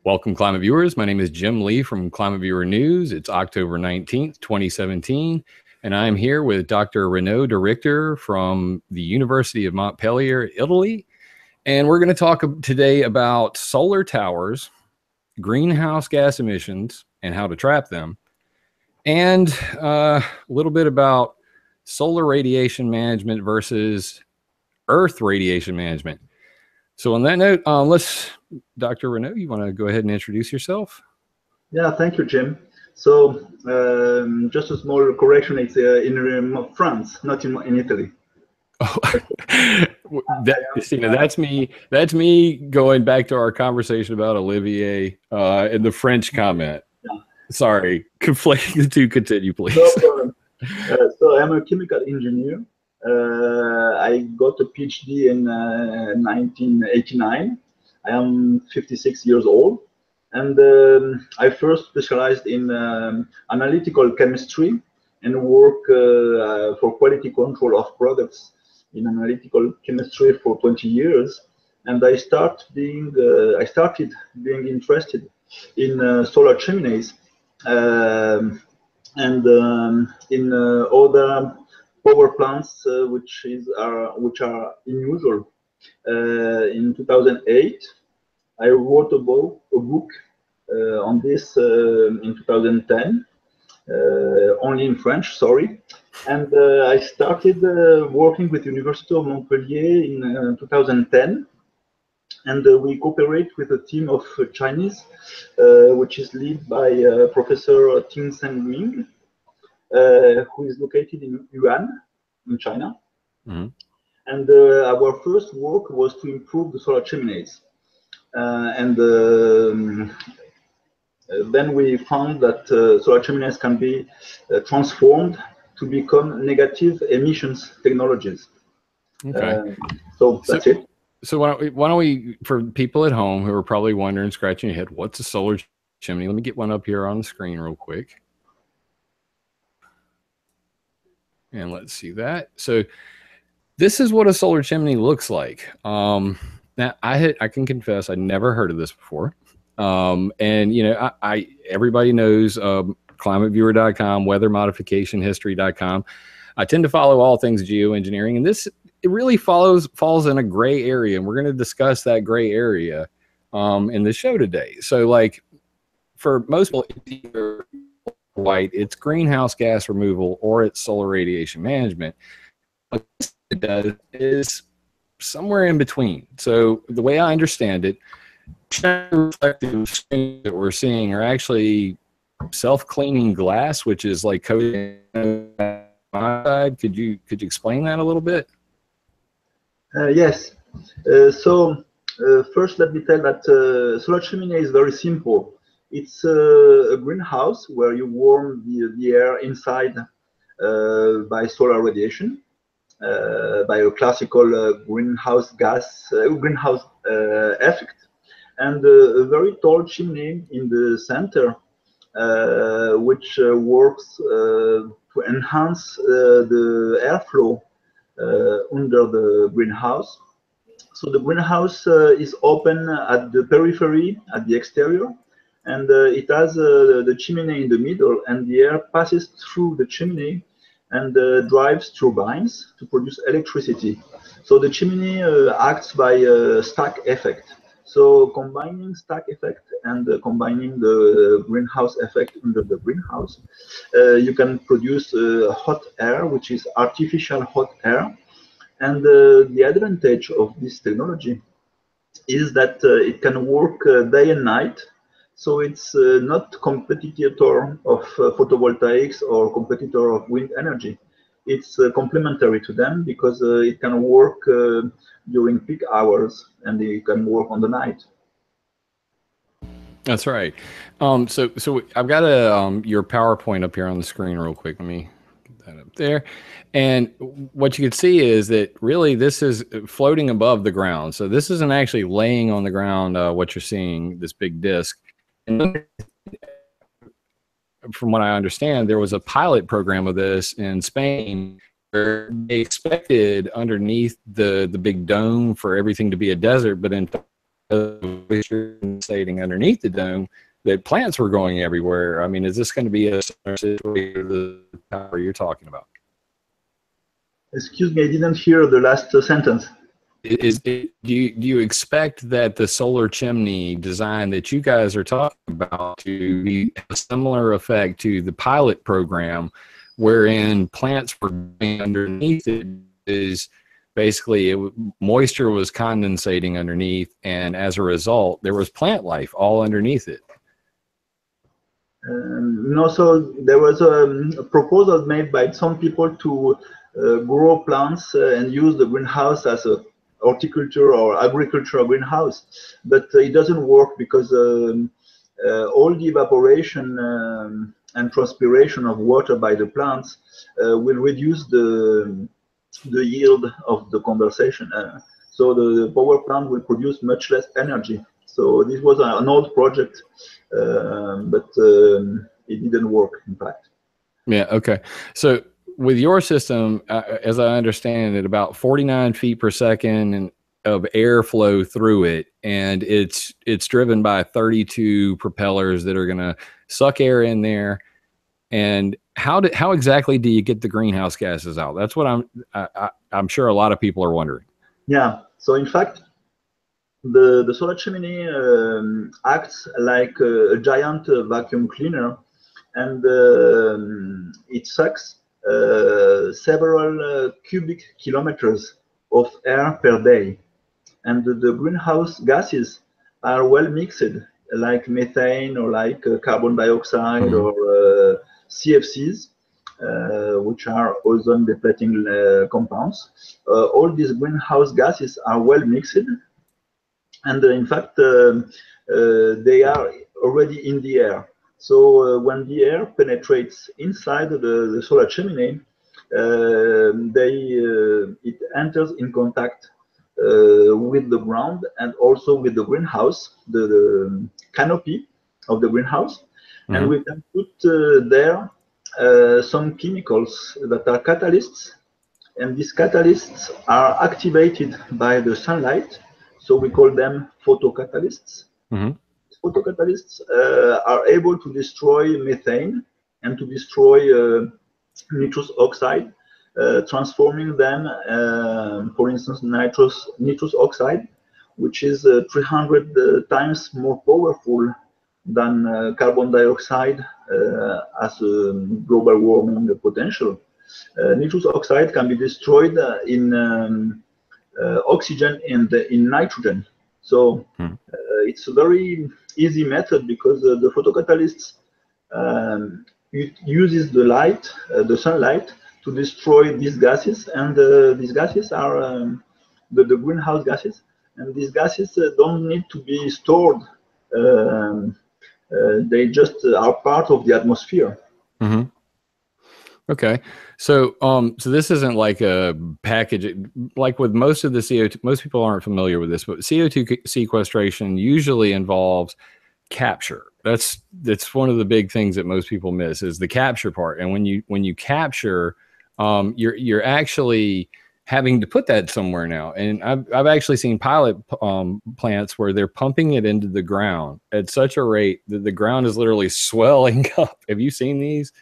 Welcome, Climate Viewers. My name is Jim Lee from ClimateViewer News. It's October 19th, 2017, and I'm here with Dr. Renaud de Richter from the University of Montpellier, Italy. And we're going to talk today about solar towers, greenhouse gas emissions, and how to trap them, and a little bit about solar radiation management versus Earth radiation management. So on that note, Dr. Renaud, you want to go ahead and introduce yourself? Yeah, thank you, Jim. So just a small correction, it's in France, not in Italy. Oh, that's me going back to our conversation about Olivier in the French comment. Yeah. Sorry, conflating the two. Continue, please. No problem. So I'm a chemical engineer. I got a PhD in 1989. I am 56 years old, and I first specialized in analytical chemistry and work for quality control of products in analytical chemistry for 20 years. And I started being interested in solar chimneys and in other power plants which are unusual. In 2008, I wrote a book on this in 2010, only in French, sorry. And I started working with the University of Montpellier in 2010. And we cooperate with a team of Chinese, which is led by Professor Ting Seng-Ming, who is located in Yuan, in China. Mm-hmm. And our first work was to improve the solar chimneys. Then we found that solar chimneys can be transformed to become negative emissions technologies. Okay. So that's it. So why don't we, for people at home who are probably wondering, scratching your head, what's a solar chimney? Let me get one up here on the screen real quick. And let's see that. So this is what a solar chimney looks like. Now I can confess I never heard of this before. And you know, everybody knows ClimateViewer.com, weathermodificationhistory.com. I tend to follow all things geoengineering, and this it really falls in a gray area, and we're going to discuss that gray area in the show today. So, like for most people, it's either white, it's greenhouse gas removal, or it's solar radiation management. What it does is somewhere in between. So the way I understand it, reflective screens that we're seeing are actually self-cleaning glass, which is like coated outside. Could you explain that a little bit? Yes. First, let me tell that solar chimney is very simple. It's a greenhouse where you warm the air inside by solar radiation, by a classical greenhouse effect, and a very tall chimney in the center, which works to enhance the airflow under the greenhouse. So the greenhouse is open at the periphery, at the exterior, and it has the chimney in the middle, and the air passes through the chimney and drives turbines to produce electricity. So the chimney acts by a stack effect. So combining stack effect and combining the greenhouse effect under the greenhouse, you can produce hot air, which is artificial hot air. And the advantage of this technology is that it can work day and night. So it's not competitor of photovoltaics or competitor of wind energy. It's complementary to them because it can work during peak hours and it can work on the night. That's right. So I've got your PowerPoint up here on the screen real quick. Let me get that up there. And what you can see is that really this is floating above the ground. So this isn't actually laying on the ground, what you're seeing, this big disc. And from what I understand, there was a pilot program of this in Spain where they expected underneath the big dome for everything to be a desert, but in stating underneath the dome that plants were going everywhere. I mean, is this going to be a situation to the power you're talking about? Excuse me, I didn't hear the last sentence. Do you expect that the solar chimney design that you guys are talking about to be a similar effect to the pilot program, wherein plants were going underneath it? Is basically moisture was condensating underneath, and as a result, there was plant life all underneath it. No, so there was a proposal made by some people to grow plants and use the greenhouse as a horticulture or agricultural greenhouse, but it doesn't work because all the evaporation and transpiration of water by the plants will reduce the yield of the condensation. So the power plant will produce much less energy. So this was an old project, but it didn't work, in fact. Yeah, okay. So with your system, as I understand it, about 49 feet per second of airflow through it, and it's driven by 32 propellers that are going to suck air in there. And how exactly do you get the greenhouse gases out? That's what I'm sure a lot of people are wondering. Yeah. So in fact, the solar chimney acts like a giant vacuum cleaner, and it sucks several cubic kilometers of air per day. And the greenhouse gases are well mixed, like methane or like carbon dioxide or CFCs, which are ozone depleting compounds. All these greenhouse gases are well mixed, and in fact, they are already in the air. So when the air penetrates inside the solar chimney, it enters in contact with the ground and also with the greenhouse, the canopy of the greenhouse. And we can put there some chemicals that are catalysts, and these catalysts are activated by the sunlight, so we call them photocatalysts. Photocatalysts are able to destroy methane and to destroy nitrous oxide, transforming them, for instance, nitrous oxide, which is 300 times more powerful than carbon dioxide as a global warming potential. Nitrous oxide can be destroyed in oxygen and in nitrogen. So it's a very easy method because the photocatalysts it uses the light, the sunlight, to destroy these gases, and these gases are the greenhouse gases, and these gases don't need to be stored. They just are part of the atmosphere. Okay, so so this isn't like a package like with most of the CO2. Most people aren't familiar with this, but CO2 sequestration usually involves capture. That's one of the big things that most people miss is the capture part. And when you capture, you're actually having to put that somewhere now. And I've actually seen pilot plants where they're pumping it into the ground at such a rate that the ground is literally swelling up. Have you seen these?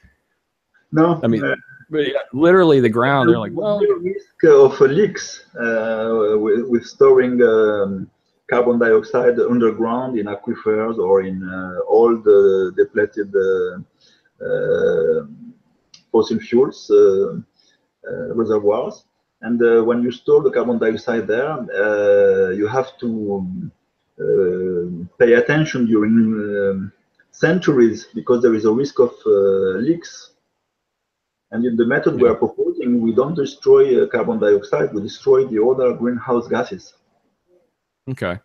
No, I mean, but yeah, literally the ground. They're like, well, the risk of leaks with storing carbon dioxide underground in aquifers or in all the depleted fossil fuels reservoirs. And when you store the carbon dioxide there, you have to pay attention during centuries because there is a risk of leaks. And in the method we are proposing, we don't destroy carbon dioxide, we destroy the other greenhouse gases. Okay.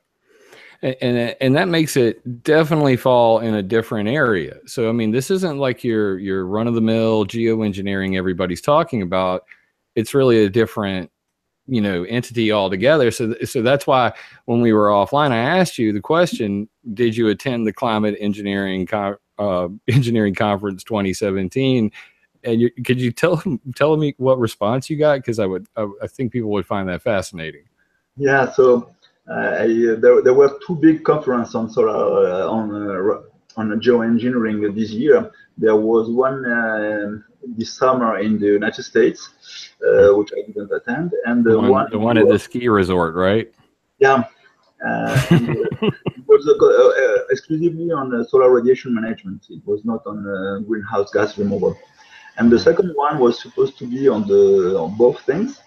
And that makes it definitely fall in a different area. So, I mean, this isn't like your run-of-the-mill geoengineering everybody's talking about. It's really a different, entity altogether. So that's why when we were offline, I asked you the question, did you attend the Climate Engineering Engineering Conference 2017? And could you tell me what response you got? Because I think people would find that fascinating. Yeah, so There were two big conferences on solar on geoengineering this year. There was one this summer in the United States, which I didn't attend, and The one one at the ski resort, right? yeah, and it was exclusively on solar radiation management. It was not on greenhouse gas removal. And the second one was supposed to be on both things,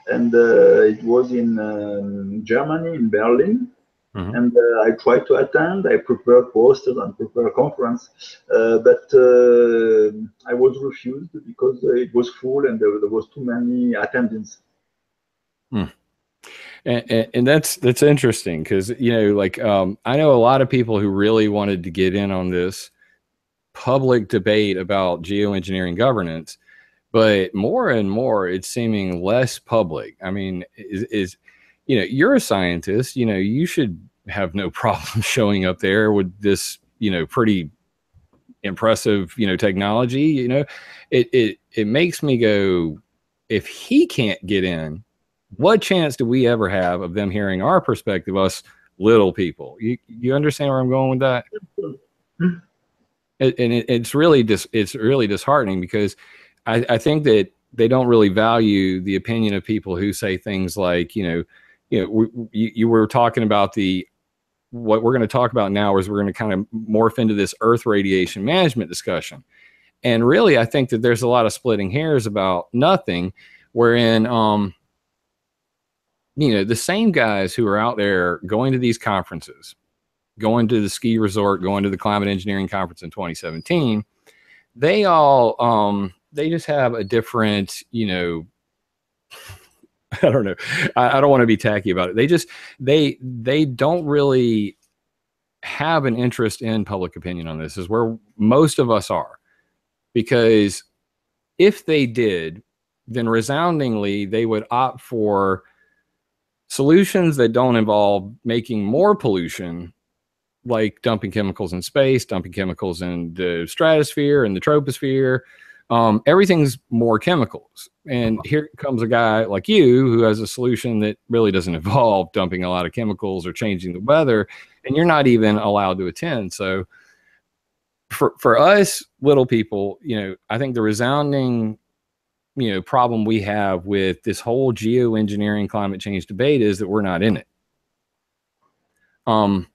and it was in Germany, in Berlin. And I tried to attend. I prepared posters and prepared a conference, but I was refused because it was full and there was too many attendees. And that's interesting because, you know, like I know a lot of people who really wanted to get in on this public debate about geoengineering governance, but more and more it's seeming less public. I mean, is you know, you're a scientist, you know, you should have no problem showing up there with this, you know, pretty impressive, you know, technology. You know, it makes me go, if he can't get in, what chance do we ever have of them hearing our perspective, us little people? You understand where I'm going with that? It's really disheartening because I think that they don't really value the opinion of people who say things like, you were talking about what we're going to talk about now is we're going to kind of morph into this Earth radiation management discussion. And really, I think that there's a lot of splitting hairs about nothing, wherein, you know, the same guys who are out there going to these conferences, going to the ski resort, going to the climate engineering conference in 2017, they all, they just have a different, you know, I don't know. I don't want to be tacky about it. They don't really have an interest in public opinion on this, is where most of us are. Because if they did, then resoundingly, they would opt for solutions that don't involve making more pollution, like dumping chemicals in space, dumping chemicals in the stratosphere and the troposphere. Everything's more chemicals. And here comes a guy like you who has a solution that really doesn't involve dumping a lot of chemicals or changing the weather, and you're not even allowed to attend. So for us little people, you know, I think the resounding, you know, problem we have with this whole geoengineering climate change debate is that we're not in it. And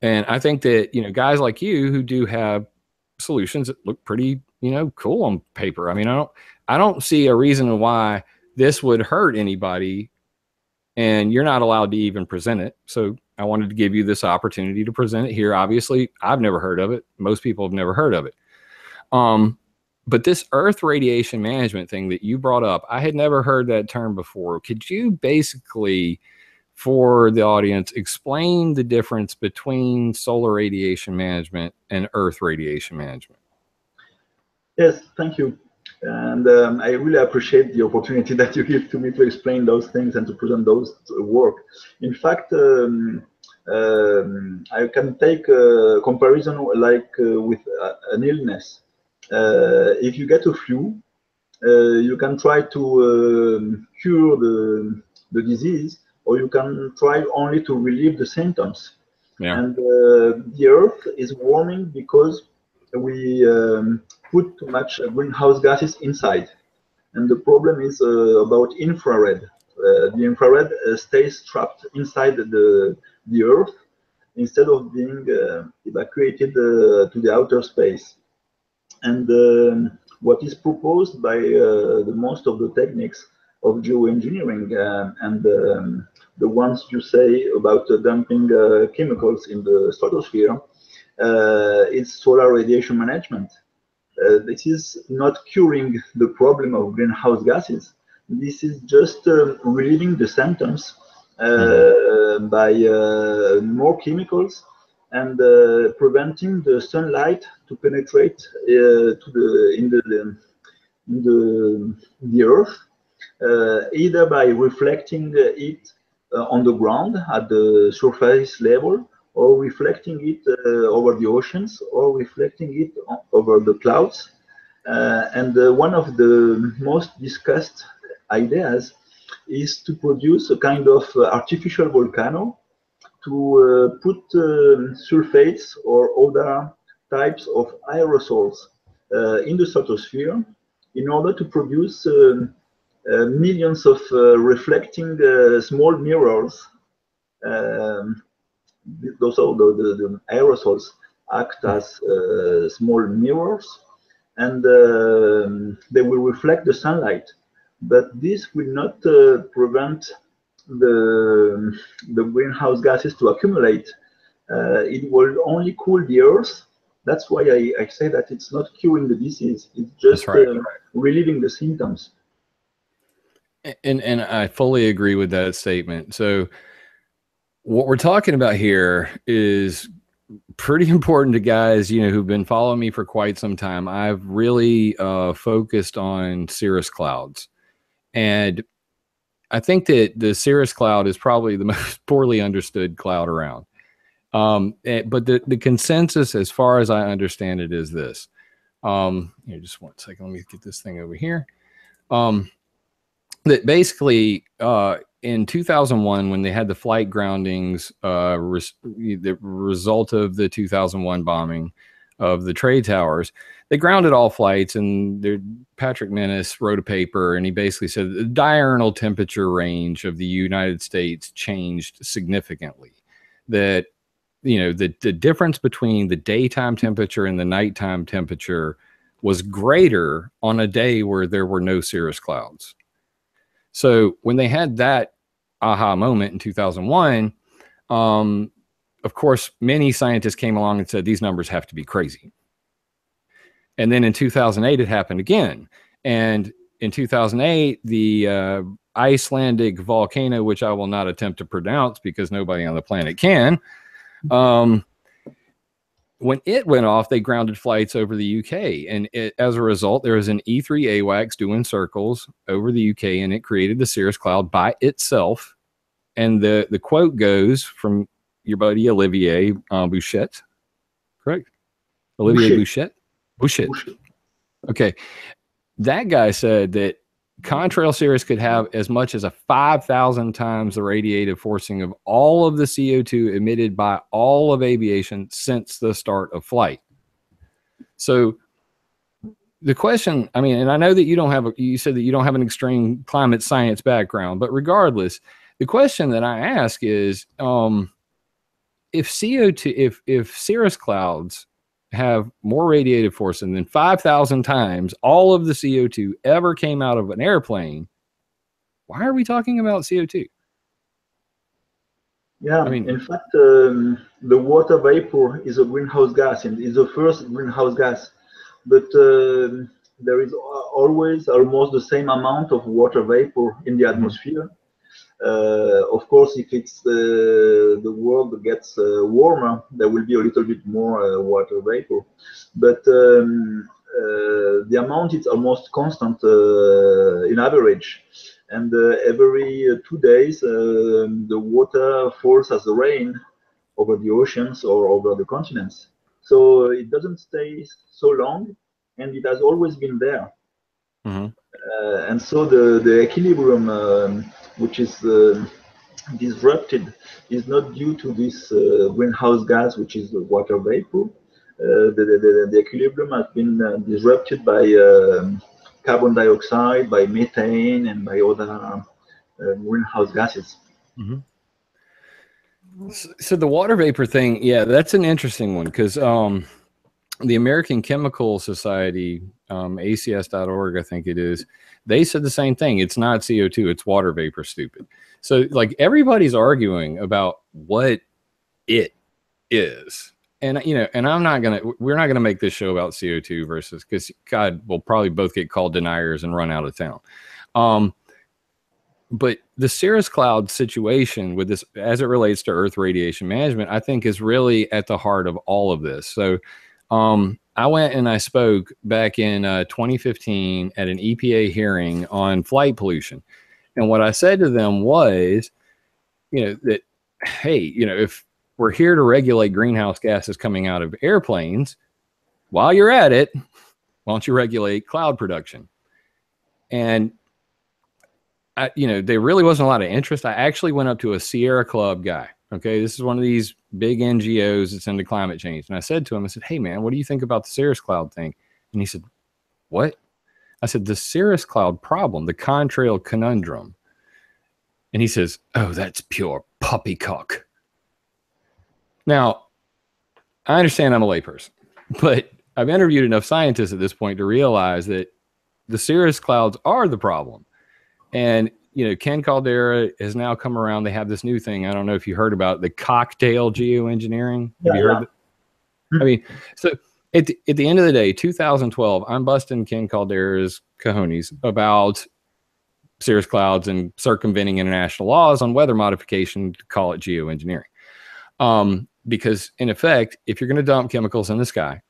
I think that, you know, guys like you who do have solutions that look pretty, you know, cool on paper. I mean, I don't see a reason why this would hurt anybody, and you're not allowed to even present it. So I wanted to give you this opportunity to present it here. Obviously, I've never heard of it. Most people have never heard of it. But this Earth radiation management thing that you brought up, I had never heard that term before. Could you basically, for the audience, explain the difference between solar radiation management and Earth radiation management? Yes, thank you. And I really appreciate the opportunity that you give to me to explain those things and to present those work. In fact, I can take a comparison like with an illness. If you get a flu, you can try to cure the disease, or you can try only to relieve the symptoms. Yeah. And the Earth is warming because we put too much greenhouse gases inside. And the problem is about infrared. The infrared stays trapped inside the Earth instead of being evacuated to the outer space. And what is proposed by the most of the techniques of geoengineering and the ones you say about dumping chemicals in the stratosphere, is solar radiation management. This is not curing the problem of greenhouse gases. This is just relieving the symptoms by more chemicals and preventing the sunlight to penetrate in the Earth, either by reflecting it on the ground at the surface level, or reflecting it over the oceans, or reflecting it over the clouds. And one of the most discussed ideas is to produce a kind of artificial volcano to put sulfates or other types of aerosols in the stratosphere in order to produce millions of reflecting small mirrors. Those are the aerosols act as small mirrors, and they will reflect the sunlight. But this will not prevent the greenhouse gases to accumulate. It will only cool the earth. That's why I say that it's not curing the disease. It's just relieving the symptoms. And I fully agree with that statement. So what we're talking about here is pretty important to guys, you know, who've been following me for quite some time. I've really focused on cirrus clouds. And I think that the Cirrus Cloud is probably the most poorly understood cloud around. But the consensus, as far as I understand it, is this. Here, just one second. Let me get this thing over here. That basically, in 2001, when they had the flight groundings, the result of the 2001 bombing of the trade towers, they grounded all flights, and Patrick Menace wrote a paper, and he basically said the diurnal temperature range of the United States changed significantly. That, you know, the difference between the daytime temperature and the nighttime temperature was greater on a day where there were no cirrus clouds. So when they had that aha moment in 2001, of course, many scientists came along and said, these numbers have to be crazy. And then in 2008, it happened again. And in 2008, the Icelandic volcano, which I will not attempt to pronounce because nobody on the planet can, when it went off, they grounded flights over the UK. And as a result, there was an E3 AWACS doing circles over the UK, and it created the Cirrus Cloud by itself. And the quote goes from your buddy Olivier Bouchet, correct? Olivier Bouchet? Bouchet. Okay. That guy said that contrail cirrus could have as much as 5,000 times the radiative forcing of all of the CO2 emitted by all of aviation since the start of flight. So the question, I mean, and I know that you don't have, you said that you don't have an extreme climate science background, but regardless, the question that I ask is, if CO2, if cirrus clouds have more radiative forcing than 5,000 times all of the CO2 ever came out of an airplane, why are we talking about CO2? Yeah, I mean, in fact, the water vapor is a greenhouse gas, and is the first greenhouse gas. But there is always almost the same amount of water vapor in the atmosphere. Of course, if it's the world gets warmer, there will be a little bit more water vapor. But the amount is almost constant in average. And every 2 days, the water falls as rain over the oceans or over the continents. So it doesn't stay so long, and it has always been there. And so the equilibrium, which is disrupted, is not due to this greenhouse gas, which is the water vapor. The equilibrium has been disrupted by carbon dioxide, by methane, and by other greenhouse gases. So the water vapor thing, yeah, that's an interesting one, because the American Chemical Society, ACS.org, I think it is, they said the same thing. It's not CO2, it's water vapor, stupid. So like everybody's arguing about what it is. And, you know, and we're not going to make this show about CO2 versus, because God, we'll probably both get called deniers and run out of town. But the Cirrus Cloud situation with this, as it relates to Earth radiation management, I think is really at the heart of all of this. So I went and I spoke back in 2015 at an EPA hearing on flight pollution. And what I said to them was, you know, that, hey, you know, if we're here to regulate greenhouse gases coming out of airplanes, while you're at it, why don't you regulate cloud production? And you know, there really wasn't a lot of interest. I actually went up to a Sierra Club guy, Okay, this is one of these big NGOs that's into climate change. And I said to him, I said, hey, man, what do you think about the Cirrus Cloud thing? And he said, what? I said, the Cirrus Cloud problem, the contrail conundrum. And he says, oh, that's pure poppycock. Now, I understand I'm a layperson, but I've interviewed enough scientists at this point to realize that the Cirrus Clouds are the problem. And, you know, Ken Caldera has now come around. They have this new thing. I don't know if you heard about the cocktail geoengineering. Have you heard that? I mean, so at the end of the day, 2012, I'm busting Ken Caldera's cojones about Cirrus Clouds and circumventing international laws on weather modification to call it geoengineering. Because in effect, if you're going to dump chemicals in the sky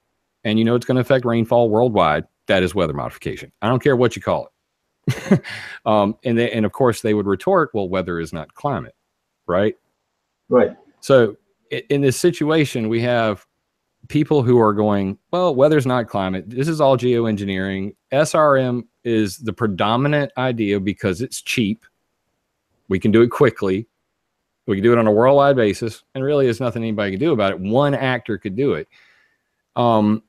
and you know it's going to affect rainfall worldwide, that is weather modification. I don't care what you call it. And of course they would retort, well, weather is not climate, right? Right. So in this situation, we have people who are going, well, weather's not climate. This is all geoengineering. SRM is the predominant idea because it's cheap. We can do it quickly. We can do it on a worldwide basis, and really there's nothing anybody can do about it. One actor could do it. And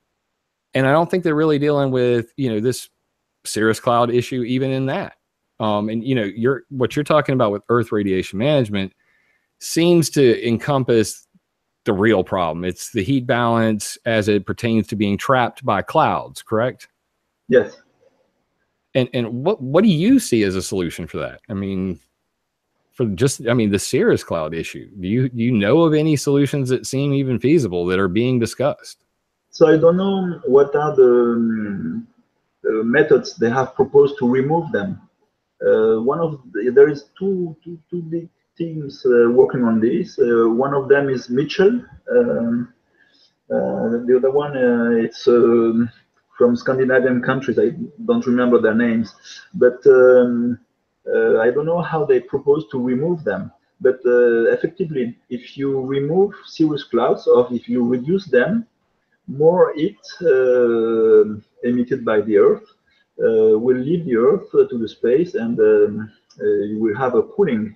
I don't think they're really dealing with, you know, this Cirrus Cloud issue even in that. And, you know, what you're talking about with Earth radiation management seems to encompass the real problem. It's the heat balance as it pertains to being trapped by clouds, correct? Yes. And what do you see as a solution for that? I mean, the Cirrus Cloud issue. Do you know of any solutions that seem even feasible that are being discussed? So I don't know what are the methods they have proposed to remove them. There is two big teams working on this. One of them is Mitchell. The other one it's from Scandinavian countries. I don't remember their names, but I don't know how they propose to remove them. But effectively, if you remove Cirrus Clouds or if you reduce them, more heat emitted by the Earth will leave the Earth to the space, and you will have a cooling.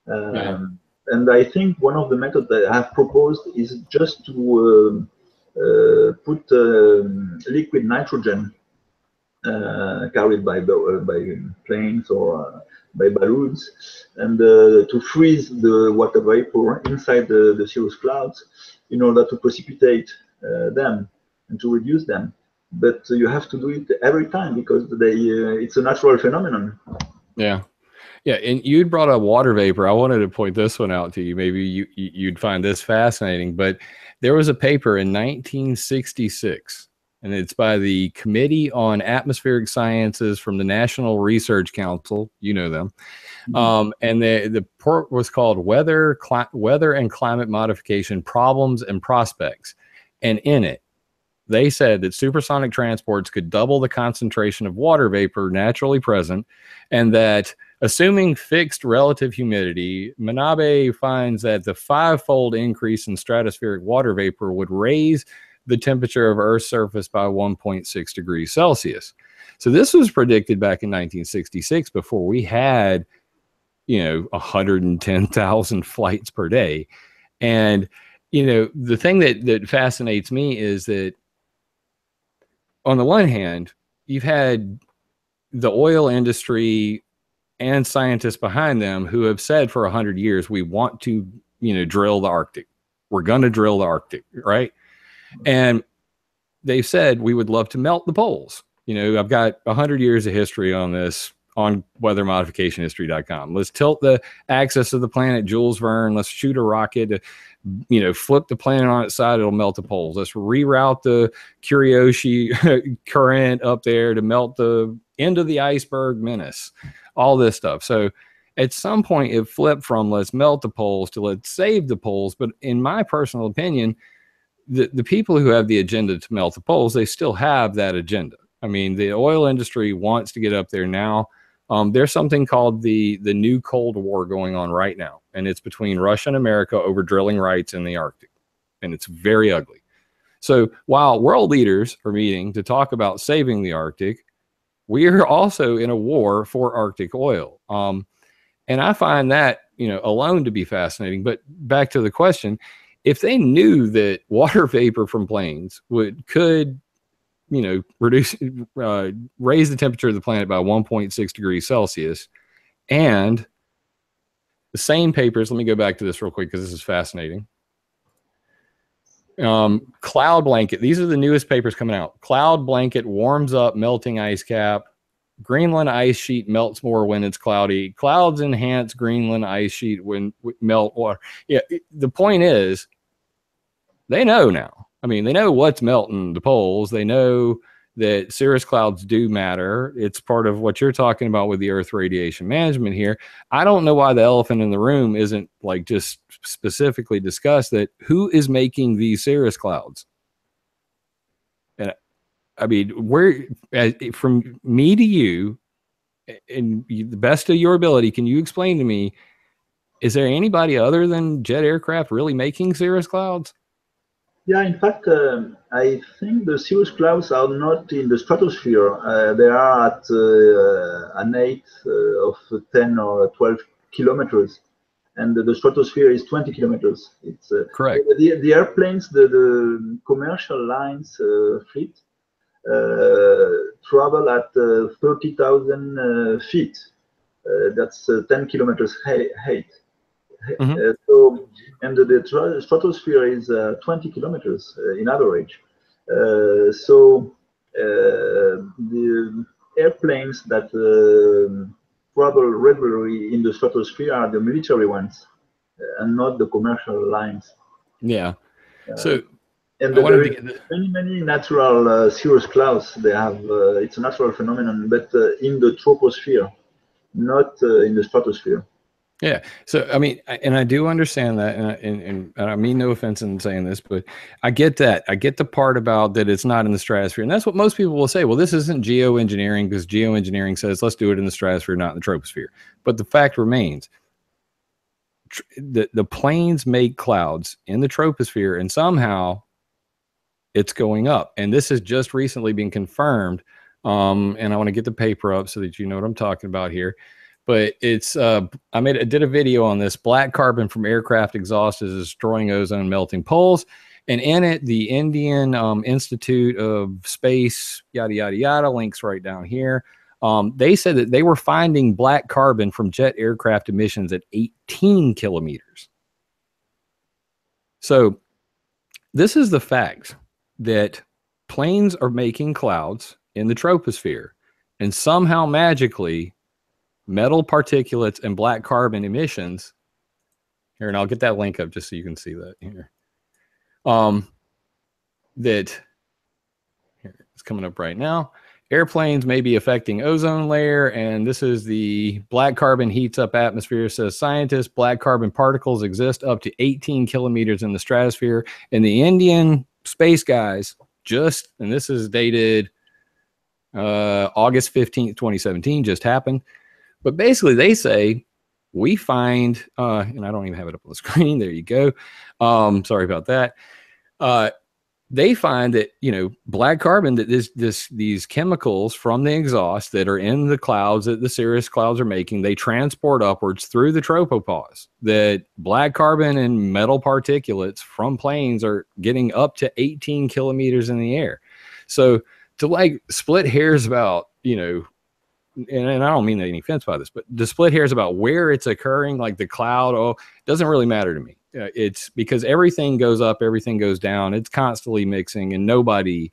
And I think one of the methods that I have proposed is just to put liquid nitrogen carried by planes or by balloons, and to freeze the water vapor inside the Cirrus Clouds in order to precipitate them and to reduce them. But you have to do it every time because it's a natural phenomenon. Yeah. Yeah, and you'd brought up water vapor. I wanted to point this one out to you. Maybe you'd find this fascinating, but there was a paper in 1966, and it's by the Committee on Atmospheric Sciences from the National Research Council. You know them. And the report was called Weather and Climate Modification Problems and Prospects. And in it, they said that supersonic transports could double the concentration of water vapor naturally present, and that assuming fixed relative humidity, Manabe finds that the 5-fold increase in stratospheric water vapor would raise the temperature of Earth's surface by 1.6 degrees Celsius. So this was predicted back in 1966 before we had, 110,000 flights per day. And, the thing that fascinates me is that on the one hand, you've had the oil industry and scientists behind them who have said for 100 years, we want to, drill the Arctic. We're going to drill the Arctic, right? And they've said we would love to melt the poles. I've got 100 years of history on this on weathermodificationhistory.com. Let's tilt the axis of the planet Jules Verne. Let's shoot a rocket to, flip the planet on its side. It'll melt the poles. Let's reroute the Kuryoshi current up there to melt the end of the iceberg menace. All this stuff. So at some point it flipped from let's melt the poles to let's save the poles. But in my personal opinion, the people who have the agenda to melt the poles, they still have that agenda. I mean, the oil industry wants to get up there now. There's something called the new Cold War going on right now, and it's between Russia and America over drilling rights in the Arctic, and it's very ugly. So while world leaders are meeting to talk about saving the Arctic, we are also in a war for Arctic oil. And I find that, alone to be fascinating. But back to the question, if they knew that water vapor from planes could reduce, raise the temperature of the planet by 1.6 degrees Celsius, and the same papers, let me go back to this real quick because this is fascinating. Cloud blanket, these are the newest papers coming out. Cloud blanket warms up melting ice cap. Greenland ice sheet melts more when it's cloudy. Clouds enhance Greenland ice sheet when melt water. Yeah, the point is, they know now. I mean, they know what's melting the poles. They know that cirrus clouds do matter. It's part of what you're talking about with the Earth radiation management here. I don't know why the elephant in the room isn't like just specifically discussed that who is making these cirrus clouds. And I mean, where, from me to you, in the best of your ability, can you explain to me, is there anybody other than jet aircraft really making cirrus clouds? Yeah, in fact, I think the Cirrus Clouds are not in the stratosphere. They are at an height of 10 or 12 kilometers, and the stratosphere is 20 kilometers. It's correct. The airplanes, the commercial lines fleet, travel at 30,000 feet. That's 10 kilometers height. So, and the stratosphere is 20 kilometers in average. So the airplanes that travel regularly in the stratosphere are the military ones, and not the commercial lines. Yeah. So, and there is many natural cirrus clouds. They have it's a natural phenomenon, but in the troposphere, not in the stratosphere. Yeah. So, I mean, and I do understand that, and I mean no offense in saying this, but I get that. I get the part about that it's not in the stratosphere. And that's what most people will say. Well, this isn't geoengineering because geoengineering says let's do it in the stratosphere, not in the troposphere. But the fact remains, the planes make clouds in the troposphere, and somehow it's going up. And this has just recently been confirmed. And I want to get the paper up so that you know what I'm talking about here. But it's I did a video on this. Black carbon from aircraft exhaust is destroying ozone melting poles, and in it the Indian Institute of Space yada yada yada, links right down here. They said that they were finding black carbon from jet aircraft emissions at 18 kilometers. So this is the fact that planes are making clouds in the troposphere, and somehow magically metal particulates and black carbon emissions here, and I'll get that link up just so you can see that here. That here, it's coming up right now. Airplanes may be affecting ozone layer, and this is the black carbon heats up atmosphere, says scientists. Black carbon particles exist up to 18 kilometers in the stratosphere, and the Indian space guys just, and this is dated August 15th, 2017, just happened. But basically, they say we find, and I don't even have it up on the screen. There you go. Sorry about that. They find that black carbon, that these chemicals from the exhaust that are in the clouds that the cirrus clouds are making, they transport upwards through the tropopause. That black carbon and metal particulates from planes are getting up to 18 kilometers in the air. So to like split hairs about and I don't mean any offense by this, but the split hairs about where it's occurring, like the cloud, doesn't really matter to me. It's because everything goes up, everything goes down. It's constantly mixing, and nobody,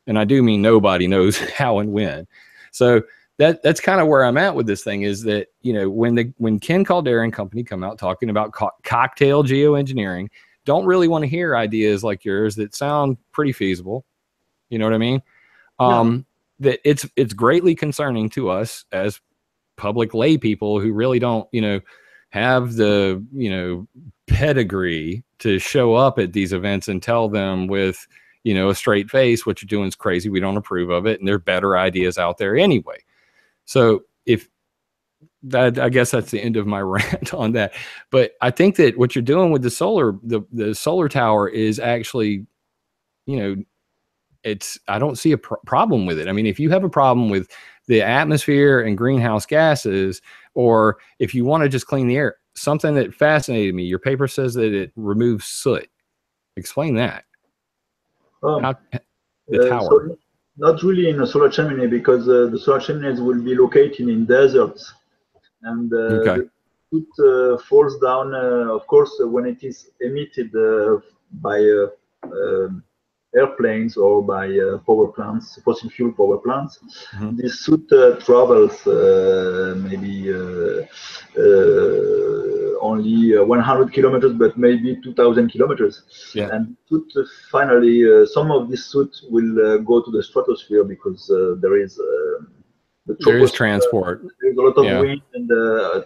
and I do mean nobody, knows how and when. So that's kind of where I'm at with this thing, is that, when Ken Caldeira and company come out talking about cocktail geoengineering, don't really want to hear ideas like yours that sound pretty feasible. You know what I mean? Yeah. That it's greatly concerning to us as public lay people who really don't, have the, pedigree to show up at these events and tell them with, a straight face, what you're doing is crazy. We don't approve of it. And there are better ideas out there anyway. So I guess that's the end of my rant on that. But I think that what you're doing with the solar tower is actually, I don't see a problem with it. I mean, if you have a problem with the atmosphere and greenhouse gases, Or if you want to just clean the air, something that fascinated me, your paper says that it removes soot. Explain that. How, the tower. So not really in a solar chimney, because the solar chimneys will be located in deserts, and Okay. the soot falls down, of course, when it is emitted by airplanes or by power plants, fossil fuel power plants. This soot travels maybe only 100 kilometers, but maybe 2,000 kilometers. Yeah. And soot, finally, some of this soot will go to the stratosphere, because there is there is transport. There's a lot of wind and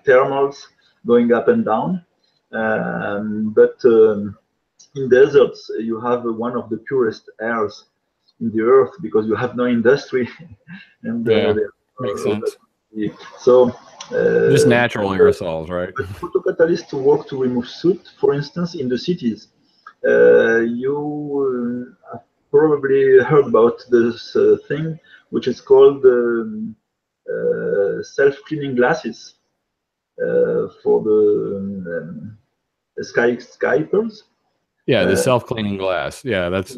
thermals going up and down. But in deserts, you have one of the purest airs in the earth, because you have no industry. And makes sense. So just natural aerosols, right? Photocatalysts work to remove soot, for instance, in the cities. You have probably heard about this thing, which is called self-cleaning glasses for the skyscrapers. Yeah, the self-cleaning glass. Yeah, that's.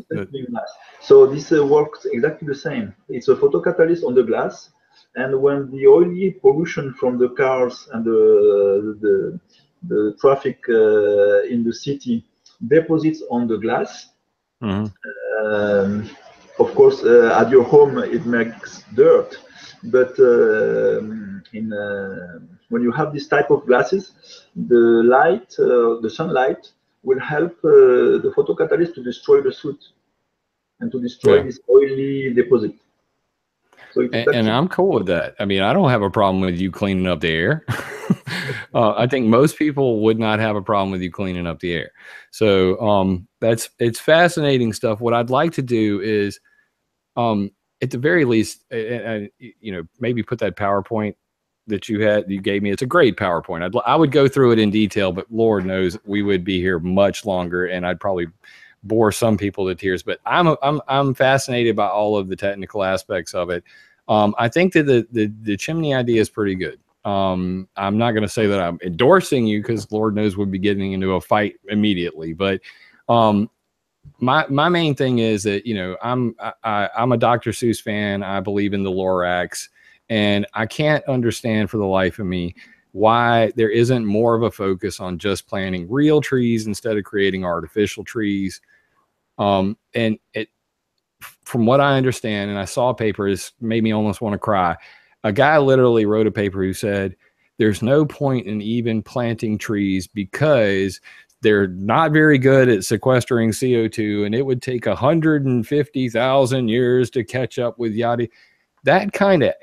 So this works exactly the same. It's a photocatalyst on the glass, and when the oily pollution from the cars and the traffic in the city deposits on the glass, of course, at your home it makes dirt, but when you have this type of glasses, the light, the sunlight, will help the photocatalyst to destroy the soot and to destroy this oily deposit. So and I'm cool with that. I mean, I don't have a problem with you cleaning up the air. I think most people would not have a problem with you cleaning up the air. So it's fascinating stuff. What I'd like to do is, at the very least, maybe put that PowerPoint that you gave me. It's a great PowerPoint. I would go through it in detail, but Lord knows we would be here much longer, and I'd probably bore some people to tears. But I'm fascinated by all of the technical aspects of it. I think that the chimney idea is pretty good. I'm not going to say that I'm endorsing you, because Lord knows we'd be getting into a fight immediately. But my main thing is that, I'm a Dr. Seuss fan. I believe in the Lorax, and I can't understand for the life of me why there isn't more of a focus on just planting real trees instead of creating artificial trees. And from what I understand, and I saw a paper, this made me almost want to cry. A guy literally wrote a paper who said there's no point in even planting trees because they're not very good at sequestering CO2, and it would take 150,000 years to catch up with yada. That kind of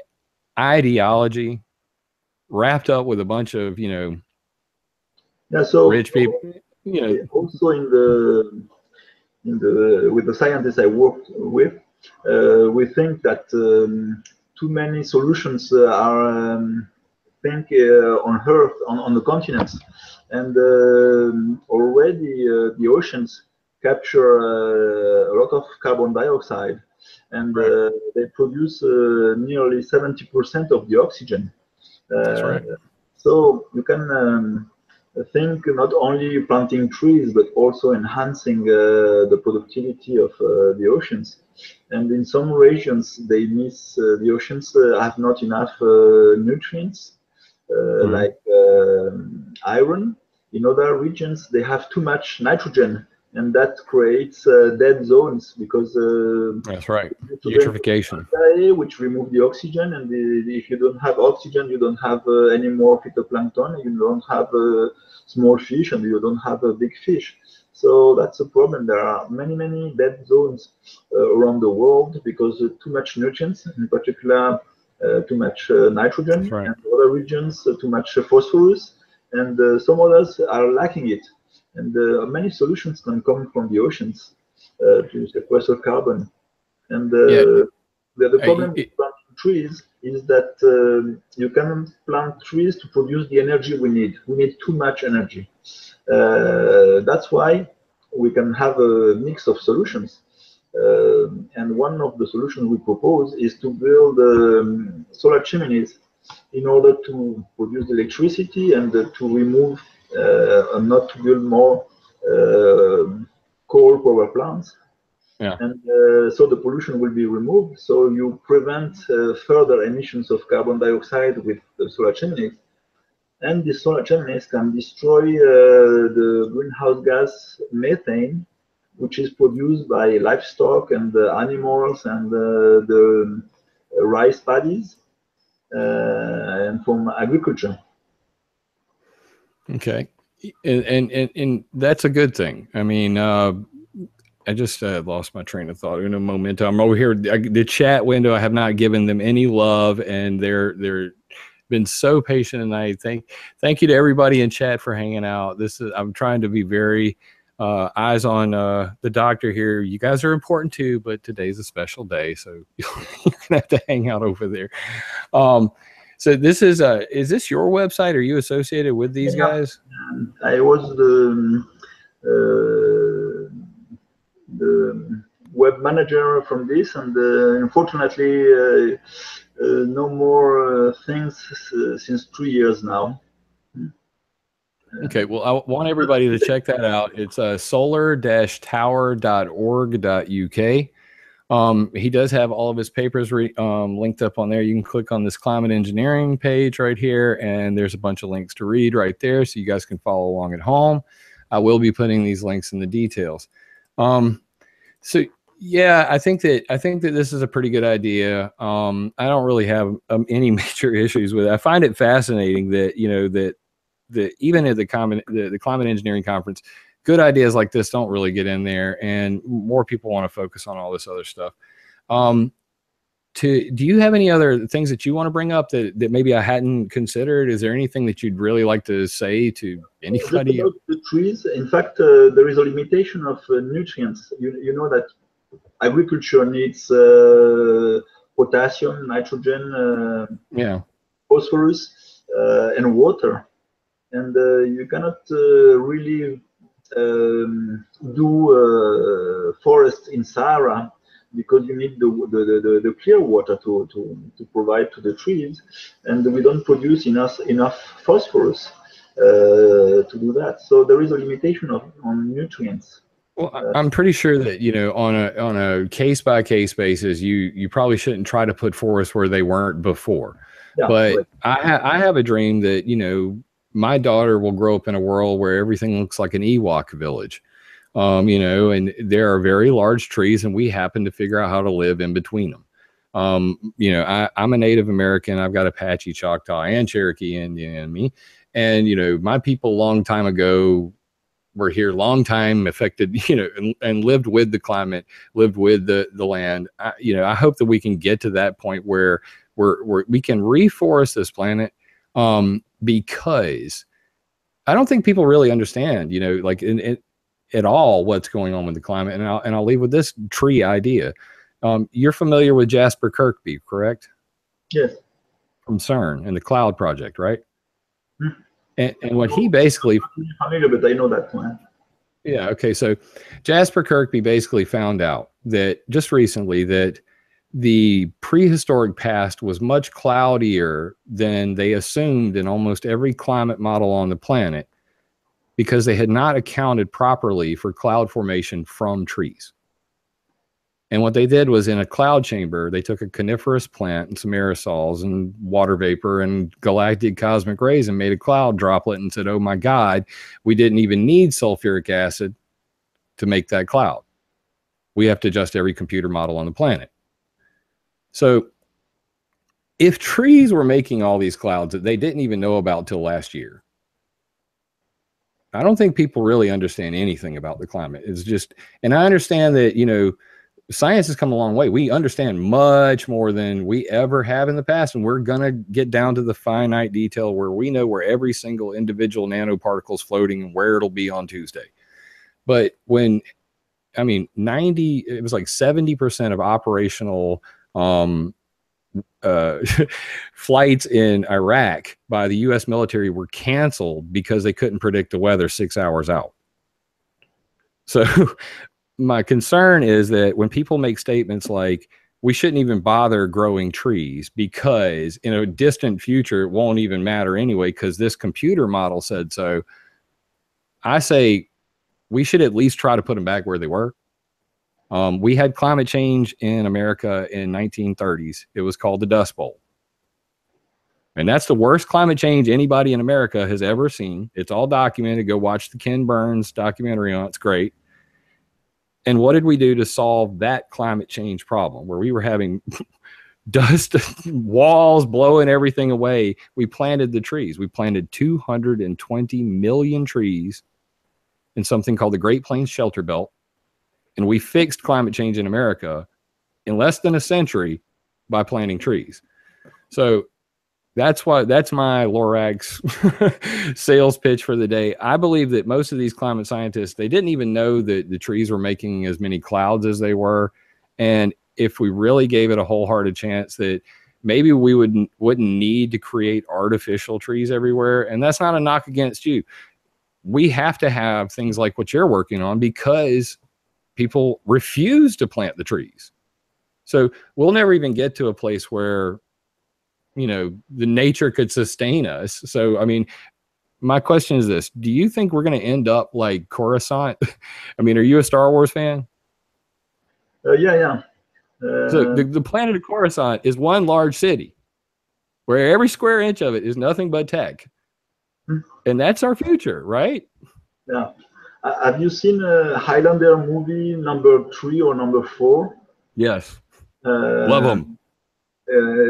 ideology wrapped up with a bunch of, so rich people, also with the scientists I worked with, we think that too many solutions are on Earth, on the continents, and already the oceans capture a lot of carbon dioxide, and they produce nearly 70% of the oxygen. That's right. So you can think not only planting trees, but also enhancing the productivity of the oceans. And in some regions, they miss the oceans have not enough nutrients, like iron. In other regions, they have too much nitrogen, and that creates dead zones, because that's right, eutrophication, which remove the oxygen, and if you don't have oxygen, you don't have any more phytoplankton, you don't have small fish, and you don't have big fish. So that's a problem. There are many dead zones around the world because too much nutrients, in particular too much nitrogen, and other regions too much phosphorus, and some others are lacking it. And many solutions can come from the oceans to sequester carbon. And the problem with planting trees is that you can plant trees to produce the energy we need. We need too much energy. That's why we can have a mix of solutions. And one of the solutions we propose is to build solar chimneys in order to produce electricity and to remove and not to build more coal power plants. Yeah. And so the pollution will be removed. So you prevent further emissions of carbon dioxide with the solar chimneys. And the solar chimneys can destroy the greenhouse gas methane, which is produced by livestock and animals and the rice paddies and from agriculture. Okay. And that's a good thing. I mean, I just lost my train of thought in a moment. I'm over here. The chat window, I have not given them any love, and they're been so patient tonight. Thank you to everybody in chat for hanging out. I'm trying to be very eyes on the doctor here. You guys are important too, but today's a special day, so you're gonna have to hang out over there. So this is this your website? Are you associated with these guys? I was the web manager from this, and unfortunately no more things since 3 years now. Okay, well, I want everybody to check that out. It's solar-tower.org.uk. He does have all of his papers linked up on there. You can click on this climate engineering page right here, and there's a bunch of links to read right there, so you guys can follow along at home. I will be putting these links in the details. So yeah, I think that this is a pretty good idea. I don't really have any major issues with it. I find it fascinating that that even at the climate engineering conference, good ideas like this don't really get in there, and more people want to focus on all this other stuff. Do you have any other things that you want to bring up that maybe I hadn't considered? Is there anything that you'd really like to say to anybody? Just about the trees, in fact, there is a limitation of nutrients. You know that agriculture needs potassium, nitrogen, phosphorus, and water. And you cannot really do forests in Sahara because you need the clear water to provide to the trees, and we don't produce enough phosphorus to do that. So there is a limitation on nutrients. Well, I'm pretty sure that on a case by case basis, you probably shouldn't try to put forests where they weren't before. Yeah, but right. I have a dream that my daughter will grow up in a world where everything looks like an Ewok village, and there are very large trees, and we happen to figure out how to live in between them. I'm a Native American. I've got Apache, Choctaw, and Cherokee Indian in me, and my people long time ago were here, long time affected, and lived with the climate, lived with the land. I hope that we can get to that point where we can reforest this planet. Because I don't think people really understand, like at all what's going on with the climate. And I'll leave with this tree idea. You're familiar with Jasper Kirkby, correct? Yes. From CERN and the Cloud Project, right? Mm-hmm. And what he basically... I'm familiar, but I know that plan. Yeah, okay. So Jasper Kirkby basically found out that just recently that the prehistoric past was much cloudier than they assumed in almost every climate model on the planet, because they had not accounted properly for cloud formation from trees. And what they did was, in a cloud chamber, they took a coniferous plant and some aerosols and water vapor and galactic cosmic rays and made a cloud droplet and said, oh my God, we didn't even need sulfuric acid to make that cloud. We have to adjust every computer model on the planet. So if trees were making all these clouds that they didn't even know about till last year, I don't think people really understand anything about the climate. It's just, and I understand that, science has come a long way. We understand much more than we ever have in the past, and we're going to get down to the finite detail where we know where every single individual nanoparticle is floating and where it'll be on Tuesday. But it was like 70% of operational flights in Iraq by the U.S. military were canceled because they couldn't predict the weather 6 hours out. So my concern is that when people make statements like we shouldn't even bother growing trees because in a distant future, it won't even matter anyway, because this computer model said so. I say we should at least try to put them back where they were. We had climate change in America in 1930s. It was called the Dust Bowl. And that's the worst climate change anybody in America has ever seen. It's all documented. Go watch the Ken Burns documentary on it. It's great. And what did we do to solve that climate change problem where we were having dust walls blowing everything away? We planted the trees. We planted 220 million trees in something called the Great Plains Shelter Belt. And we fixed climate change in America in less than a century by planting trees. So that's my Lorax sales pitch for the day. I believe that most of these climate scientists, they didn't even know that the trees were making as many clouds as they were. And if we really gave it a wholehearted chance, that maybe we wouldn't need to create artificial trees everywhere. And that's not a knock against you. We have to have things like what you're working on because people refuse to plant the trees. So we'll never even get to a place where, you know, the nature could sustain us. So, I mean, my question is this: do you think we're going to end up like Coruscant? I mean, are you a Star Wars fan? Yeah. So the planet of Coruscant is one large city where every square inch of it is nothing but tech. And that's our future, right? Yeah. Have you seen Highlander movie number 3 or number 4? Yes. Love them.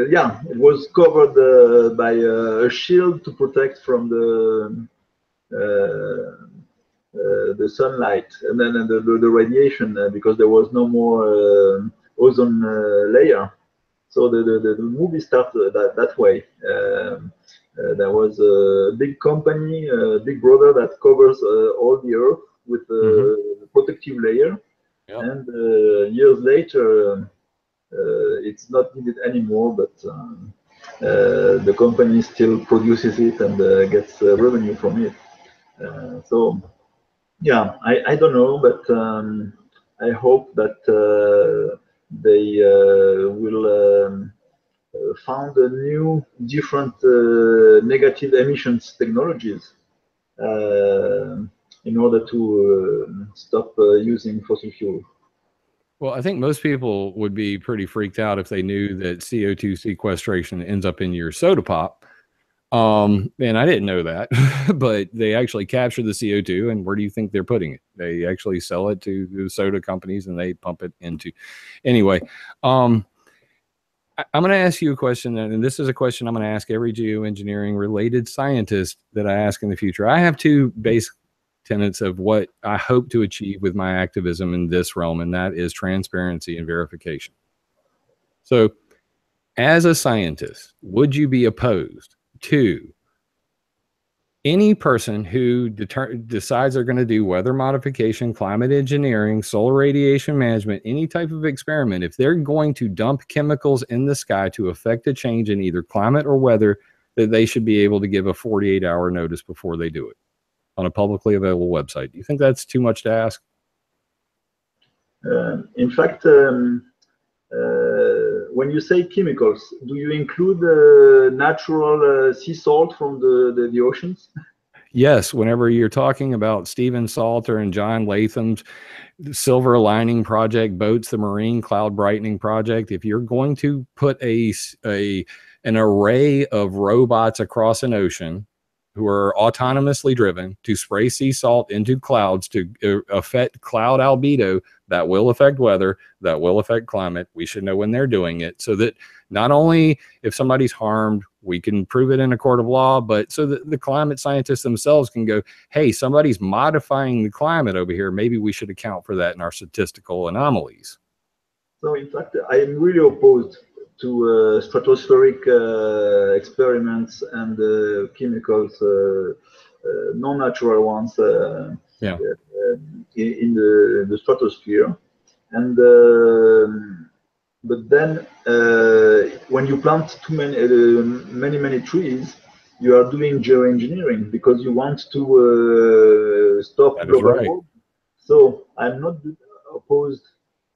Yeah, it was covered by a shield to protect from the sunlight and then the radiation because there was no more ozone layer. So the movie started that way. There was a big company, Big Brother, that covers all the Earth with a protective layer. Yep. And years later, it's not needed anymore, but the company still produces it and gets revenue from it. So, yeah, I don't know, but I hope that they will found a new, different negative emissions technologies in order to stop using fossil fuel. Well, I think most people would be pretty freaked out if they knew that CO2 sequestration ends up in your soda pop. And I didn't know that, but they actually capture the CO2. And where do you think they're putting it? They actually sell it to the soda companies and they pump it into. Anyway, I'm going to ask you a question, and this is a question I'm going to ask every geoengineering related scientist that I ask in the future. I have two basic tenets of what I hope to achieve with my activism in this realm, and that is transparency and verification. So as a scientist, would you be opposed to any person who decides they're going to do weather modification, climate engineering, solar radiation management, any type of experiment, if they're going to dump chemicals in the sky to affect a change in either climate or weather, that they should be able to give a 48-hour notice before they do it on a publicly available website? Do you think that's too much to ask? In fact, when you say chemicals, do you include natural sea salt from the oceans? Yes. Whenever you're talking about Stephen Salter and John Latham's Silver Lining Project boats, the Marine Cloud Brightening Project, if you're going to put an array of robots across an ocean who are autonomously driven to spray sea salt into clouds to affect cloud albedo, that will affect weather, that will affect climate. We should know when they're doing it so that not only if somebody's harmed, we can prove it in a court of law, but so that the climate scientists themselves can go, hey, somebody's modifying the climate over here. Maybe we should account for that in our statistical anomalies. So in fact, I am really opposed to stratospheric experiments and chemicals, non-natural ones, in the stratosphere. And but then when you plant too many trees, you are doing geoengineering because you want to stop global warming. So I'm not opposed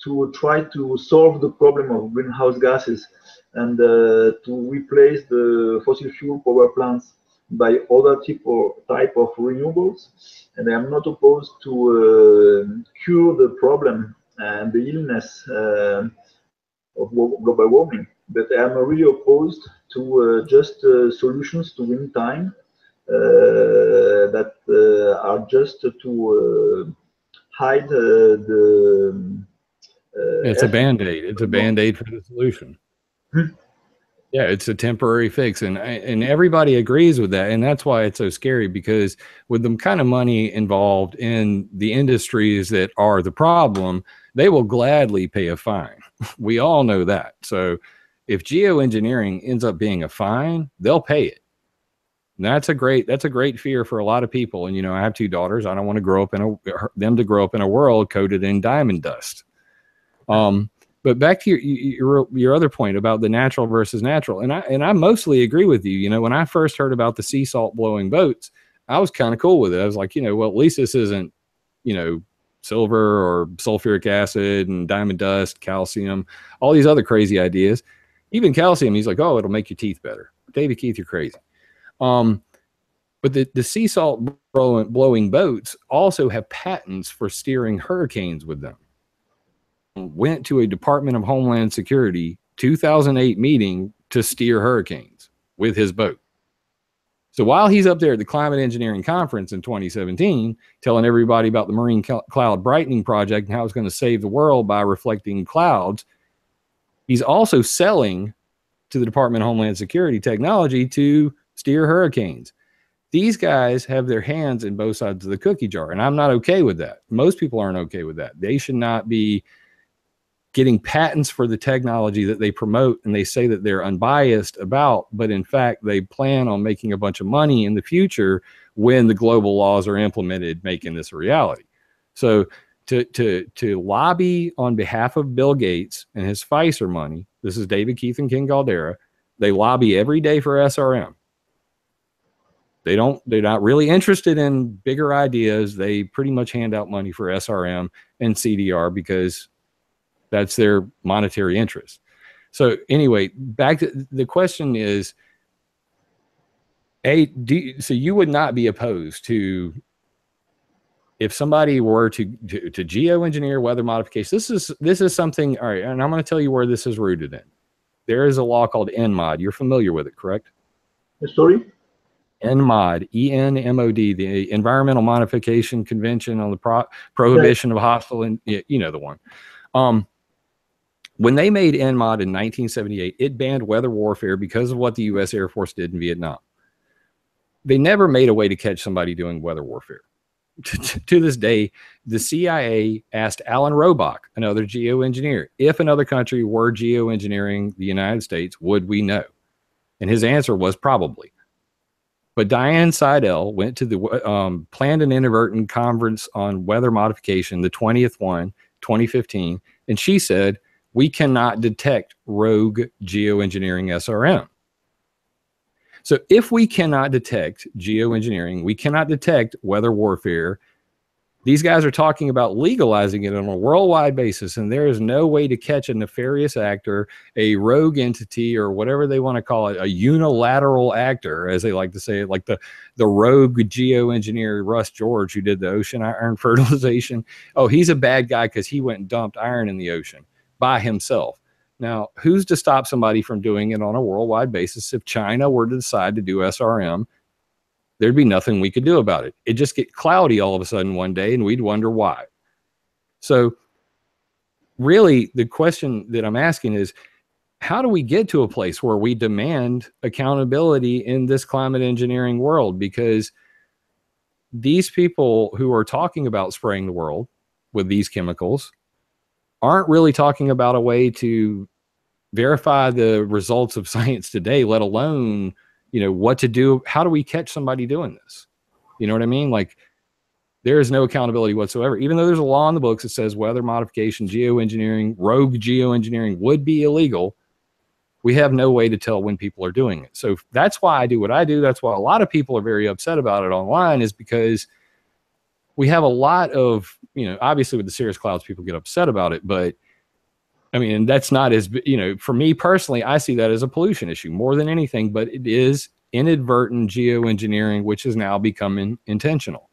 to try to solve the problem of greenhouse gases and to replace the fossil fuel power plants by other type of renewables. And I am not opposed to cure the problem and the illness of global warming, but I am really opposed to just solutions to win time that are just to hide the It's a band-aid. It's a band-aid for the solution. Yeah, it's a temporary fix, and everybody agrees with that, and that's why it's so scary, because with the kind of money involved in the industries that are the problem, they will gladly pay a fine. We all know that. So if geoengineering ends up being a fine, they'll pay it. And that's a great fear for a lot of people. And I have 2 daughters. I don't want to grow up them to grow up in a world coated in diamond dust. But back to your other point about the natural versus natural, and I mostly agree with you. When I first heard about the sea salt blowing boats, I was kind of cool with it. I was like, well, at least this isn't, silver or sulfuric acid and diamond dust, calcium, all these other crazy ideas. Even calcium, he's like, oh, it'll make your teeth better. David Keith, you're crazy. But the sea salt blowing boats also have patents for steering hurricanes with them. Went to a Department of Homeland Security 2008 meeting to steer hurricanes with his boat. So while he's up there at the Climate Engineering Conference in 2017, telling everybody about the Marine Cloud Brightening Project and how it's going to save the world by reflecting clouds, he's also selling to the Department of Homeland Security technology to steer hurricanes. These guys have their hands in both sides of the cookie jar, and I'm not okay with that. Most people aren't okay with that. They should not be getting patents for the technology that they promote and they say that they're unbiased about, but in fact, they plan on making a bunch of money in the future when the global laws are implemented, making this a reality. So to lobby on behalf of Bill Gates and his Pfizer money, this is David Keith and Ken Galdera, they lobby every day for SRM. They're not really interested in bigger ideas. They pretty much hand out money for SRM and CDR because that's their monetary interest. So anyway, back to the question is, so you would not be opposed to, if somebody were to geoengineer weather modification? This is something, all right, and I'm going to tell you where this is rooted in. There is a law called ENMOD. You're familiar with it, correct? Sorry? ENMOD, ENMOD, the Environmental Modification Convention on the Prohibition of Hostile, and you know the one. When they made ENMOD in 1978, it banned weather warfare because of what the U.S. Air Force did in Vietnam. They never made a way to catch somebody doing weather warfare. To this day, the CIA asked Alan Robach, another geoengineer, if another country were geoengineering the United States, would we know? And his answer was probably. But Diane Seidel went to the Planned and Inadvertent Conference on Weather Modification, the 20th one, 2015, and she said, we cannot detect rogue geoengineering SRM. So if we cannot detect geoengineering, we cannot detect weather warfare. These guys are talking about legalizing it on a worldwide basis, and there is no way to catch a nefarious actor, a rogue entity, or whatever they want to call it, a unilateral actor, as they like to say it, like the rogue geoengineer Russ George, who did the ocean iron fertilization. Oh, he's a bad guy because he went and dumped iron in the ocean by himself. Now, who's to stop somebody from doing it on a worldwide basis? If China were to decide to do SRM, there'd be nothing we could do about it. It'd just get cloudy all of a sudden one day, and we'd wonder why. So really, the question that I'm asking is, how do we get to a place where we demand accountability in this climate engineering world? Because these people who are talking about spraying the world with these chemicals aren't really talking about a way to verify the results of science today, let alone, what to do. How do we catch somebody doing this? You know what I mean? Like, there is no accountability whatsoever. Even though there's a law in the books that says weather modification, geoengineering, rogue geoengineering would be illegal, we have no way to tell when people are doing it. So that's why I do what I do. That's why a lot of people are very upset about it online, is because we have a lot of, obviously with the Cirrus Clouds, people get upset about it, but I mean, and that's not as, you know, for me personally, I see that as a pollution issue more than anything, but it is inadvertent geoengineering, which is now becoming intentional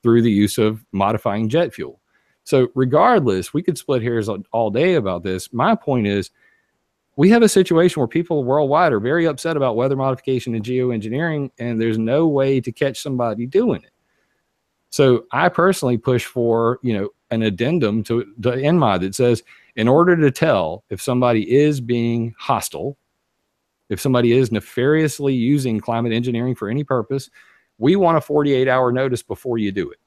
through the use of modifying jet fuel. So regardless, we could split hairs all day about this. My point is, we have a situation where people worldwide are very upset about weather modification and geoengineering, and there's no way to catch somebody doing it. So I personally push for, you know, an addendum to NMOD that says, in order to tell if somebody is being hostile, if somebody is nefariously using climate engineering for any purpose, we want a 48-hour notice before you do it.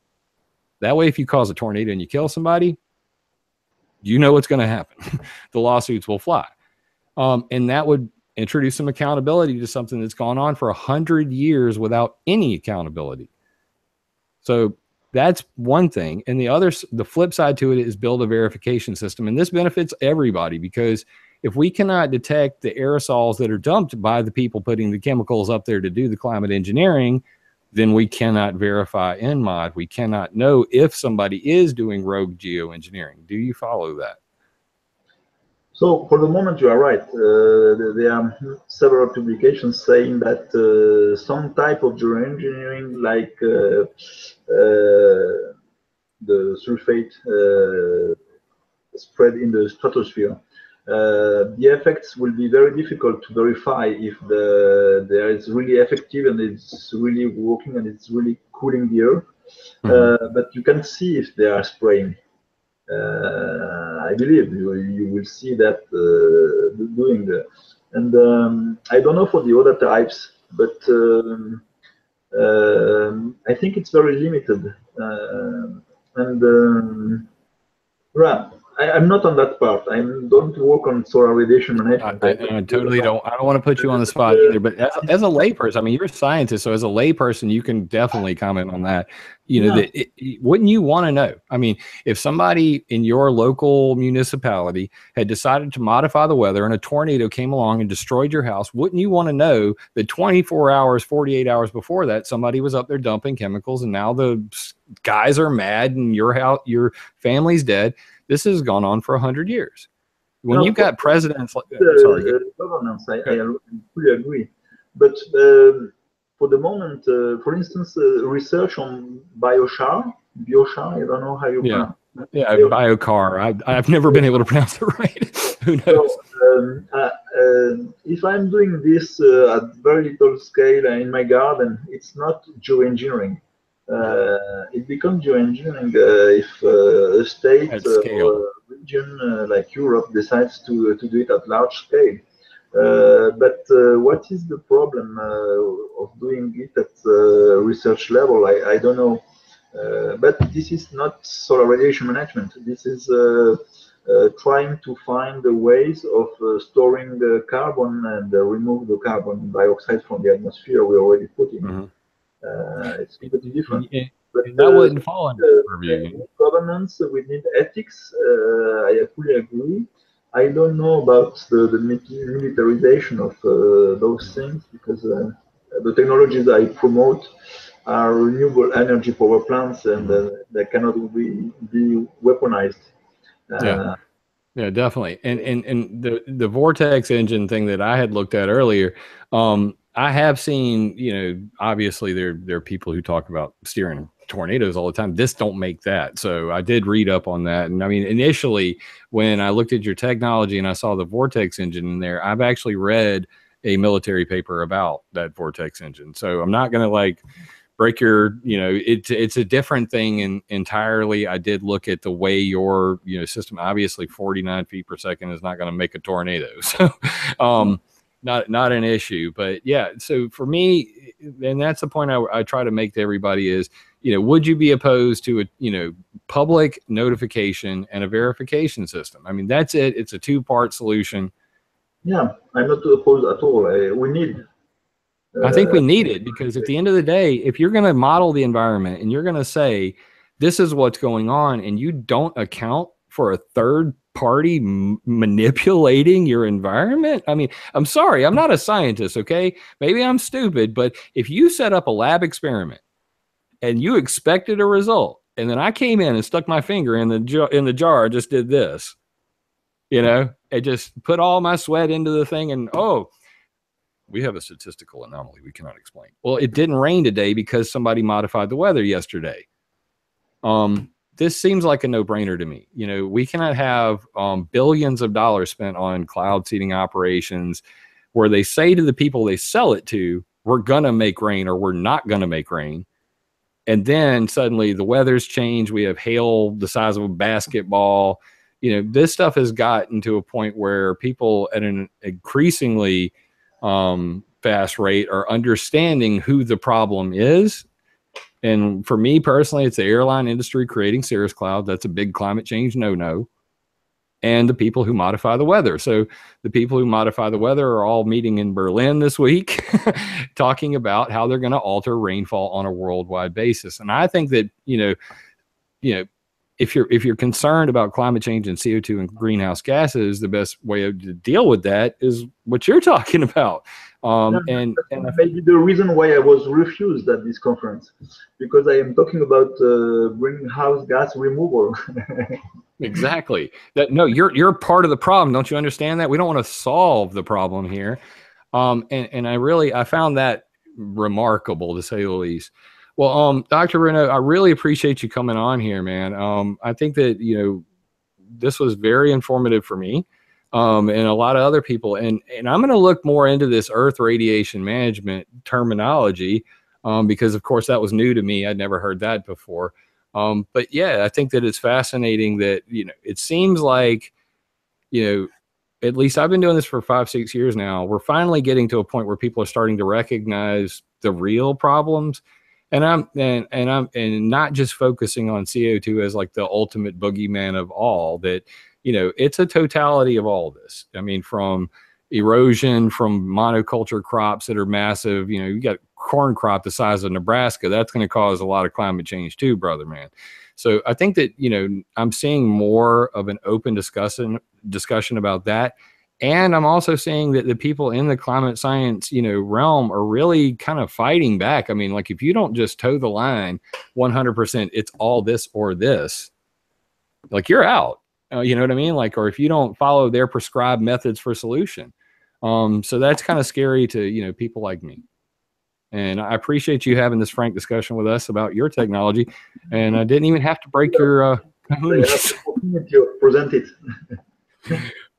That way, if you cause a tornado and you kill somebody, you know what's going to happen. The lawsuits will fly. And that would introduce some accountability to something that's gone on for 100 years without any accountability. So that's one thing. And the flip side to it is build a verification system. And this benefits everybody, because if we cannot detect the aerosols that are dumped by the people putting the chemicals up there to do the climate engineering, then we cannot verify NMOD. We cannot know if somebody is doing rogue geoengineering. Do you follow that? So for the moment, you are right. There are several publications saying that some type of geoengineering, like the sulfate spread in the stratosphere, the effects will be very difficult to verify if there is really effective and it's really working and it's really cooling the earth. But you can see if they are spraying. I believe you will see that doing that. And I don't know for the other types, but I think it's very limited. I'm not on that part. I don't work on solar radiation management. I totally don't. I don't want to put you on the spot either. But as a layperson, I mean, you're a scientist, so as a layperson, you can definitely comment on that. You know, wouldn't you want to know? I mean, if somebody in your local municipality had decided to modify the weather and a tornado came along and destroyed your house, wouldn't you want to know that 24 hours, 48 hours before that, somebody was up there dumping chemicals, and now the guys are mad and your house, your family's dead? This has gone on for 100 years. When you've got presidents like governance, I fully agree. But for the moment, for instance, research on biochar, I don't know how you pronounce it. Yeah, biochar. I've never been able to pronounce it right. Who knows? So, if I'm doing this at very little scale in my garden, it's not geoengineering. It becomes geoengineering if a state or a region like Europe decides to do it at large scale. But what is the problem of doing it at research level? I don't know. But this is not solar radiation management. This is trying to find the ways of storing the carbon and remove the carbon dioxide from the atmosphere we already put in. It's completely different. But that wouldn't fall under purview. Governance, we need ethics. I fully agree. I don't know about the militarization of those things, because the technologies I promote are renewable energy power plants, and they cannot be weaponized. Yeah, definitely. And the vortex engine thing that I had looked at earlier, I have seen, you know, obviously there are people who talk about steering tornadoes all the time. This don't make that. So I did read up on that. And I mean, initially when I looked at your technology and I saw the vortex engine in there, I've actually read a military paper about that vortex engine. So I'm not going to like break your, you know, it's a different thing entirely. I did look at the way your, you know, system, obviously 49 feet per second is not going to make a tornado. So, not an issue, but yeah. So for me, and that's the point I try to make to everybody is, you know, would you be opposed to a, you know, public notification and a verification system? I mean, that's it. It's a two-part solution. Yeah, I'm not opposed at all. We need. I think we need it, because at the end of the day, if you're going to model the environment and you're going to say, this is what's going on, and you don't account for a third party manipulating your environment. I mean, I'm sorry, I'm not a scientist, okay? Maybe I'm stupid, but if you set up a lab experiment and you expected a result, and then I came in and stuck my finger in the jar, just did this, You know, I just put all my sweat into the thing, and oh, we have a statistical anomaly we cannot explain. Well, it didn't rain today because somebody modified the weather yesterday. This seems like a no-brainer to me. You know, we cannot have billions of dollars spent on cloud seeding operations where they say to the people they sell it to, we're going to make rain or we're not going to make rain. And then suddenly the weather's changed. We have hail the size of a basketball. You know, this stuff has gotten to a point where people at an increasingly fast rate are understanding who the problem is. And for me personally, it's the airline industry creating Cirrus Cloud. That's a big climate change no-no. And the people who modify the weather. So the people who modify the weather are all meeting in Berlin this week, talking about how they're going to alter rainfall on a worldwide basis. And I think that, you know, if you're concerned about climate change and CO2 and greenhouse gases, the best way to deal with that is what you're talking about. And maybe the reason why I was refused at this conference, because I am talking about greenhouse gas removal. Exactly. That no, you're part of the problem. Don't you understand that? We don't want to solve the problem here. And I found that remarkable, to say the least. Well, Dr. Renaud, I really appreciate you coming on here, man. I think that, you know, this was very informative for me, and a lot of other people. And I'm going to look more into this Earth radiation management terminology, because of course that was new to me. I'd never heard that before. But yeah, I think that it's fascinating that, you know, it seems like, you know, at least I've been doing this for 5-6 years now. We're finally getting to a point where people are starting to recognize the real problems. And I'm not just focusing on CO2 as like the ultimate boogeyman of all, that, you know, it's a totality of all of this. I mean, from erosion, from monoculture crops that are massive, you know, you got corn crop the size of Nebraska, that's going to cause a lot of climate change too, brother, man. So I think that, you know, I'm seeing more of an open discussion about that. And I'm also seeing that the people in the climate science, you know, realm are really kind of fighting back. I mean, like, if you don't just toe the line 100%, it's all this or this, like, you're out. You know what I mean? Like, or if you don't follow their prescribed methods for solution. So that's kind of scary to, you know, people like me. And I appreciate you having this frank discussion with us about your technology. And I didn't even have to break your present it.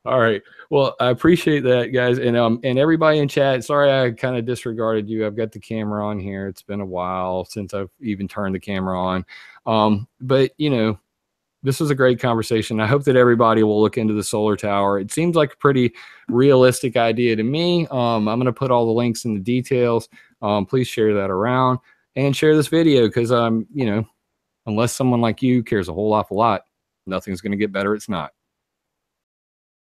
All right. Well, I appreciate that, guys. And everybody in chat, sorry I kind of disregarded you. I've got the camera on here. It's been a while since I've even turned the camera on. But, you know, this was a great conversation. I hope that everybody will look into the solar tower. It seems like a pretty realistic idea to me. I'm going to put all the links in the details. Please share that around and share this video, because, you know, unless someone like you cares a whole awful lot, nothing's going to get better. It's not.